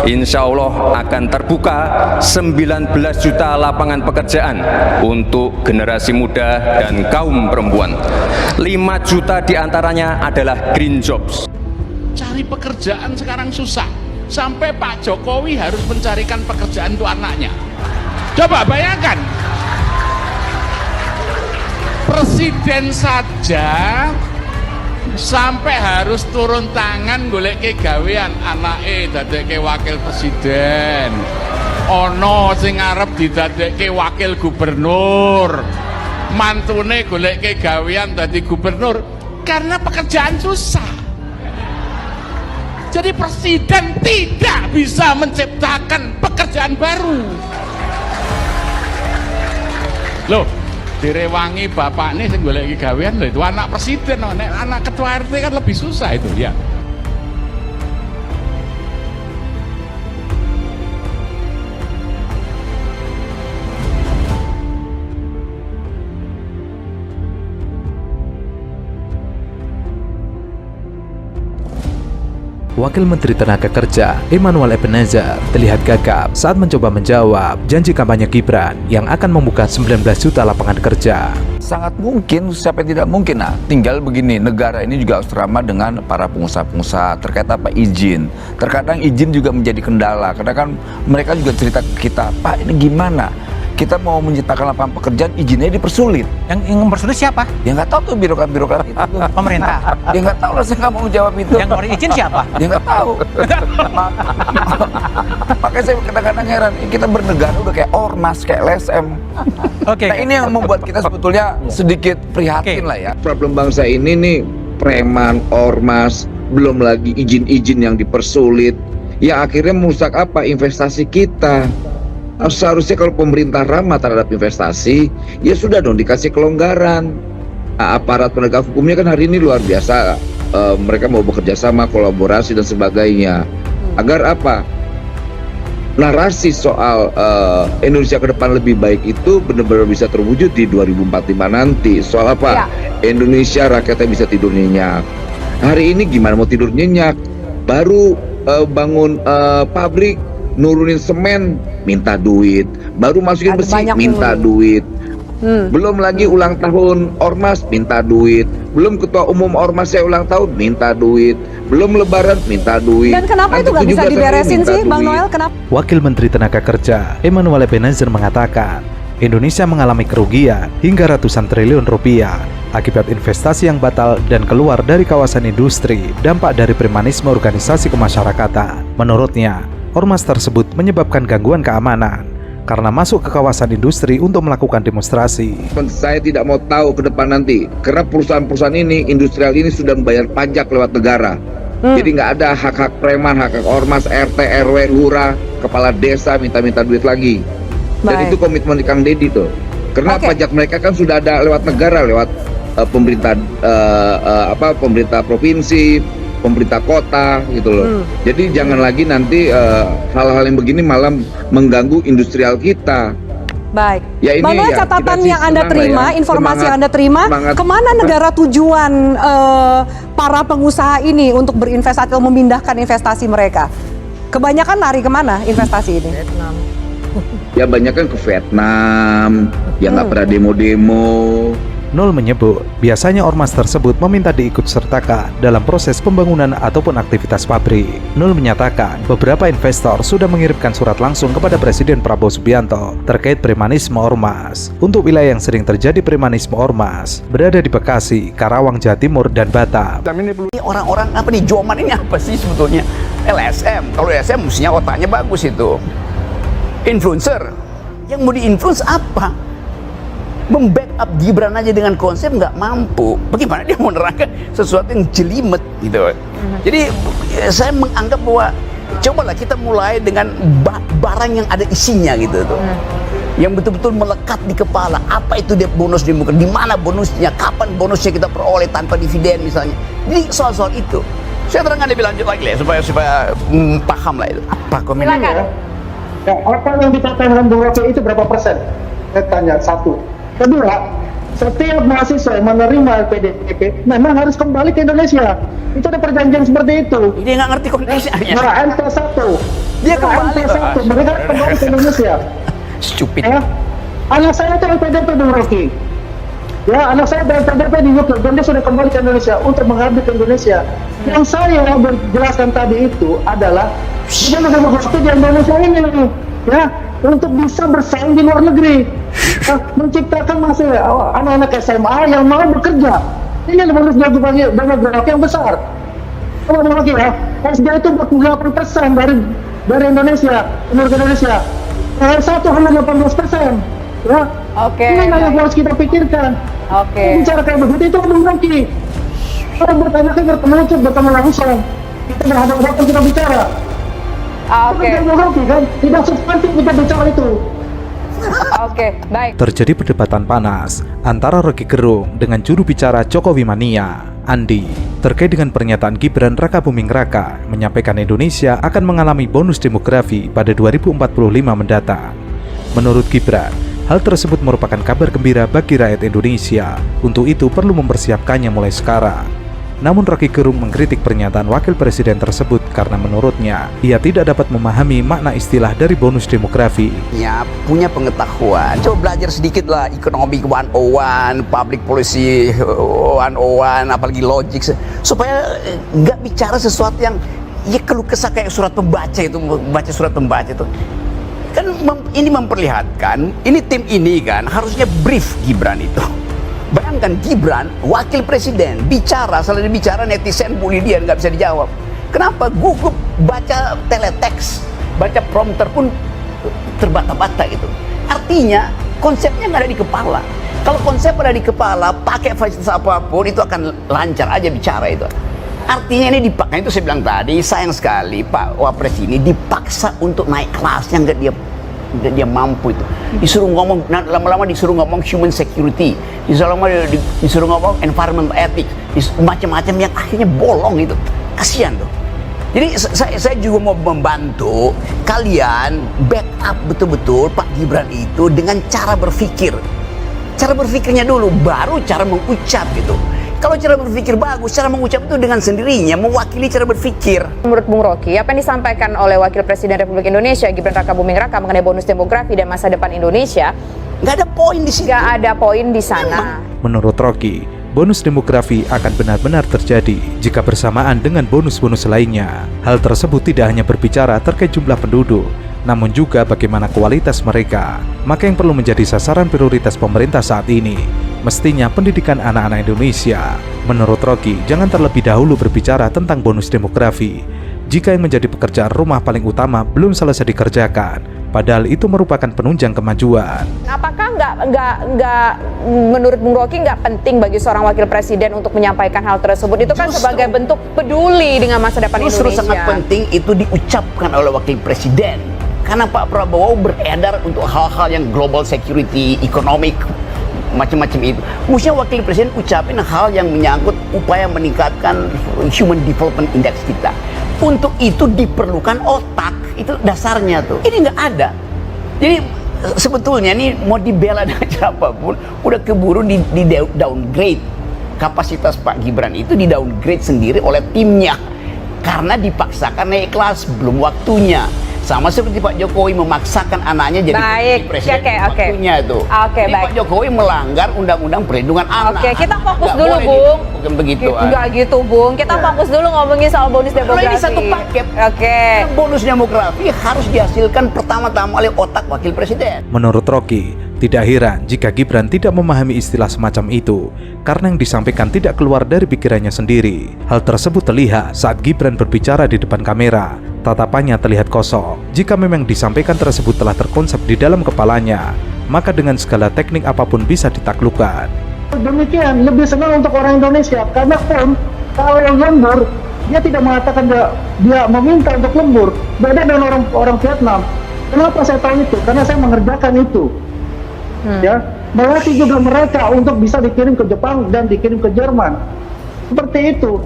Insya Allah akan terbuka 19 juta lapangan pekerjaan untuk generasi muda dan kaum perempuan. 5 juta diantaranya adalah green jobs. Cari pekerjaan sekarang susah, sampai Pak Jokowi harus mencarikan pekerjaan untuk anaknya. Coba bayangkan, presiden saja sampai harus turun tangan golek ke gawean anake dadekke wakil presiden, ono sing arep didadekke wakil gubernur, mantune golek ke gawean dadi gubernur karena pekerjaan susah. Jadi presiden tidak bisa menciptakan pekerjaan baru. Loh, direwangi bapak nih sing golek gawean lho, itu anak presiden, anak ketua RT kan lebih susah itu ya. Wakil Menteri Tenaga Kerja Emmanuel Ebenezer terlihat gagap saat mencoba menjawab janji kampanye Gibran yang akan membuka 19 juta lapangan kerja. Sangat mungkin, siapa yang tidak mungkin. Nah, tinggal begini, negara ini juga harus ramah dengan para pengusaha-pengusaha terkait apa izin. Terkadang izin juga menjadi kendala, karena kan mereka juga cerita ke kita, Pak ini gimana? Kita mau menciptakan lapangan pekerjaan, izinnya dipersulit. Yang mempersulit siapa? Ya nggak tahu tuh birokrat-birokrat itu. Pemerintah. Ya nggak tahu lah, saya nggak mau jawab itu. Yang ngeluarin izin siapa? Ya nggak tahu. Makanya saya kadang-kadang heran, kita bernegara udah kayak ormas, kayak LSM. Oke. Nah ini yang membuat kita sebetulnya sedikit prihatin lah ya. Problem bangsa ini nih preman, ormas, belum lagi izin-izin yang dipersulit. Ya akhirnya merusak apa? Investasi kita. Seharusnya kalau pemerintah ramah terhadap investasi, ya sudah dong dikasih kelonggaran. Nah, aparat penegak hukumnya kan hari ini luar biasa. Mereka mau bekerja sama, kolaborasi dan sebagainya. Agar apa? Narasi soal Indonesia ke depan lebih baik itu benar-benar bisa terwujud di 2045 nanti. Soal apa? Ya. Indonesia rakyatnya bisa tidur nyenyak. Hari ini gimana mau tidur nyenyak? Baru bangun pabrik, nurunin semen, minta duit. Baru masukin besi, minta duit. Belum lagi ulang tahun ormas, minta duit. Belum ketua umum ormas saya ulang tahun, minta duit. Belum lebaran, minta duit. Dan kenapa itu nggak bisa diberesin sih, Bang Noel? Kenapa? Wakil Menteri Tenaga Kerja Emmanuel Ebenezer mengatakan, Indonesia mengalami kerugian hingga ratusan triliun rupiah akibat investasi yang batal dan keluar dari kawasan industri, dampak dari premanisme organisasi kemasyarakatan. Menurutnya, ormas tersebut menyebabkan gangguan keamanan karena masuk ke kawasan industri untuk melakukan demonstrasi. Saya tidak mau tahu ke depan nanti, karena perusahaan-perusahaan ini, industrial ini sudah membayar pajak lewat negara. Jadi nggak ada hak-hak preman, hak-hak ormas, RT, RW, lurah, kepala desa minta-minta duit lagi. Dan itu komitmen Kang Deddy tuh. Karena pajak mereka kan sudah ada lewat negara, lewat pemerintah pemerintah provinsi, pemerintah kota gitu loh. Jadi jangan lagi nanti hal-hal yang begini malah mengganggu industrial kita. Baik. Ya, ini Bang Noel, ya, catatan kita yang Anda terima, ya. informasi yang Anda terima, kemana negara tujuan para pengusaha ini untuk berinvestasi atau memindahkan investasi mereka? Kebanyakan lari kemana investasi ini? Vietnam. Ya banyak kan ke Vietnam, yang nggak pernah demo-demo. Nol menyebut, biasanya ormas tersebut meminta diikutsertakan dalam proses pembangunan ataupun aktivitas pabrik. Nol menyatakan, beberapa investor sudah mengirimkan surat langsung kepada Presiden Prabowo Subianto terkait premanisme ormas. Untuk wilayah yang sering terjadi premanisme ormas, berada di Bekasi, Karawang, Jawa Timur, dan Batam. Ini orang-orang apa nih, Joman ini apa sih sebetulnya? LSM, kalau LSM mestinya otaknya bagus itu. Influencer, yang mau di-influence apa? Membackup Gibran aja dengan konsep nggak mampu. Bagaimana dia mau menerangkan sesuatu yang jelimet gitu. Jadi saya menganggap bahwa cobalah kita mulai dengan barang yang ada isinya gitu tuh. Yang betul-betul melekat di kepala. Apa itu dia bonus demokrasi? Di mana bonusnya? Kapan bonusnya kita peroleh tanpa dividen misalnya? Jadi soal-soal itu. Saya terangkan lebih lanjut lagi ya supaya paham lah itu. Apa komentarnya? Ya, apa yang dikatakan Bung Rocky itu berapa persen? Saya tanya, satu. Kedua, setiap mahasiswa yang menerima LPDP memang harus kembali ke Indonesia. Itu ada perjanjian seperti itu. Dia nggak ngerti kondisinya. Nah, MP1 Dia kembali, MP1 mereka kembali ke Indonesia. Stupid. Ya. Anak saya itu LPDP Bung Rocky. Ya, anak saya LPDP di UK dan dia sudah kembali ke Indonesia untuk mengabdi ke Indonesia. Yang saya berjelaskan tadi itu adalah dia mengambil waktu di Indonesia ini, ya, untuk bisa bersaing di luar negeri, menciptakan anak-anak SMA yang mau bekerja. Ini harus demografi yang besar. Kalau lagi ya, SD itu 48% dari Indonesia, penduduk Indonesia. Satu hanya 18%. Ya. Oke. Ini yang harus kita pikirkan. Oke. Bicara kayak begitu itu mengungkit. Kalau bertanya kan bertemu langsung. Kita berhadapan kita bicara. Oke. Kan? Tidak substantif kita bicara itu. Oke, baik. Terjadi perdebatan panas antara Rocky Gerung dengan juru bicara Jokowi Mania, Andi, terkait dengan pernyataan Gibran Rakabuming Raka menyampaikan Indonesia akan mengalami bonus demografi pada 2045 mendatang. Menurut Gibran, hal tersebut merupakan kabar gembira bagi rakyat Indonesia. Untuk itu perlu mempersiapkannya mulai sekarang. Namun Rocky Gerung mengkritik pernyataan wakil presiden tersebut karena menurutnya ia tidak dapat memahami makna istilah dari bonus demografi. Ya, punya pengetahuan. Coba belajar sedikit lah Economic 101, Public Policy 101, apalagi Logic, supaya nggak bicara sesuatu yang ya keluh kesah kayak surat pembaca itu, baca surat pembaca itu. Kan ini memperlihatkan, ini tim ini kan harusnya brief Gibran itu. Bayangkan Gibran, wakil presiden, bicara, selalu bicara netizen bully dia, nggak bisa dijawab. Kenapa? Gugup baca teletext, baca prompter pun terbata-bata itu. Artinya konsepnya nggak ada di kepala. Kalau konsep ada di kepala, pakai fasilitas apapun itu akan lancar aja bicara itu. Artinya ini dipaksa, itu saya bilang tadi, sayang sekali Pak Wapres ini dipaksa untuk naik kelasnya, nggak dia mampu itu. Disuruh ngomong, lama-lama disuruh ngomong human security, disuruh ngomong environment ethics, macam-macam yang akhirnya bolong itu. Kasihan tuh. Jadi saya juga mau membantu kalian backup betul-betul Pak Gibran itu dengan cara berpikir. Cara berpikirnya dulu, baru cara mengucap gitu. Kalau cara berpikir bagus, cara mengucap itu dengan sendirinya mewakili cara berpikir. Menurut Bung Rocky, apa yang disampaikan oleh Wakil Presiden Republik Indonesia Gibran Rakabuming Raka mengenai bonus demografi dan masa depan Indonesia, nggak ada poin di situ. nggak ada poin di sana. Menurut Rocky, bonus demografi akan benar-benar terjadi jika bersamaan dengan bonus-bonus lainnya. Hal tersebut tidak hanya berbicara terkait jumlah penduduk, namun juga bagaimana kualitas mereka. Maka yang perlu menjadi sasaran prioritas pemerintah saat ini mestinya pendidikan anak-anak Indonesia. Menurut Rocky, jangan terlebih dahulu berbicara tentang bonus demografi jika yang menjadi pekerjaan rumah paling utama belum selesai dikerjakan, padahal itu merupakan penunjang kemajuan. Apakah nggak menurut Bung Rocky nggak penting bagi seorang wakil presiden untuk menyampaikan hal tersebut? Itu kan sebagai bentuk peduli dengan masa depan Justru Indonesia. sangat penting itu diucapkan oleh wakil presiden. Karena Pak Prabowo beredar untuk hal-hal yang global security, economic, macam-macam itu. Mestinya wakil presiden ucapin hal yang menyangkut upaya meningkatkan Human Development Index kita. Untuk itu diperlukan otak, itu dasarnya tuh. Ini nggak ada. Jadi sebetulnya ini mau dibela dengan siapapun, udah keburu di downgrade. Kapasitas Pak Gibran itu di downgrade sendiri oleh timnya. Karena dipaksakan naik kelas, belum waktunya. Sama seperti Pak Jokowi memaksakan anaknya jadi presiden waktunya itu. Jadi Pak Jokowi melanggar undang-undang perlindungan anak. Oke, kita fokus Nggak dulu, boleh Bung. Bukan begitu. Enggak gitu, Bung. Kita fokus dulu ngomongin soal bonus demografi. Ini satu paket. Oke. Bonus demografi harus dihasilkan pertama-tama oleh otak wakil presiden. Menurut Rocky, tidak heran jika Gibran tidak memahami istilah semacam itu karena yang disampaikan tidak keluar dari pikirannya sendiri. Hal tersebut terlihat saat Gibran berbicara di depan kamera. Tatapannya terlihat kosong. Jika memang disampaikan tersebut telah terkonsep di dalam kepalanya, maka dengan segala teknik apapun bisa ditaklukkan. Demikian, lebih senang untuk orang Indonesia karena pun kalau yang lembur, dia tidak mengatakan dia meminta untuk lembur. Beda dengan orang Vietnam. Kenapa saya tahu itu? Karena saya mengerjakan itu. Ya, melatih juga mereka untuk bisa dikirim ke Jepang dan dikirim ke Jerman. Seperti itu.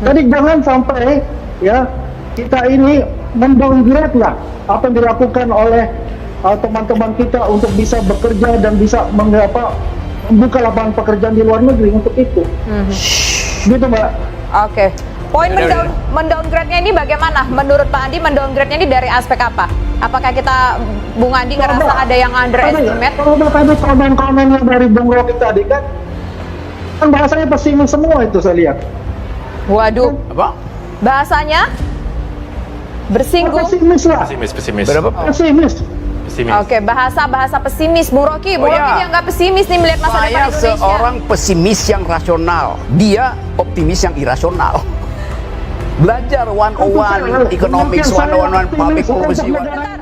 Jadi jangan sampai ya kita ini mendowngrade lah apa yang dilakukan oleh teman-teman kita untuk bisa bekerja dan bisa membuka lapangan pekerjaan di luar negeri untuk itu. Gitu Mbak. Oke. Poin mendowngrade-nya ini bagaimana? Menurut Pak Andi, mendowngrade-nya ini dari aspek apa? Apakah kita, Bung Andi ngerasa ada yang underestimate? Kalau tadi komen-komennya dari Bung Rocky tadi kan bahasanya pesimis semua itu saya lihat. Waduh. Apa? Bahasanya bersinggung. Pesimis lah. Pesimis. Berapa? Pesimis. Oke, bahasa pesimis. Bung Rocky dia nggak pesimis nih melihat masa depan Saya Indonesia. seorang pesimis yang rasional, dia optimis yang irasional. Belajar 101 economics, 101 public policy. Negara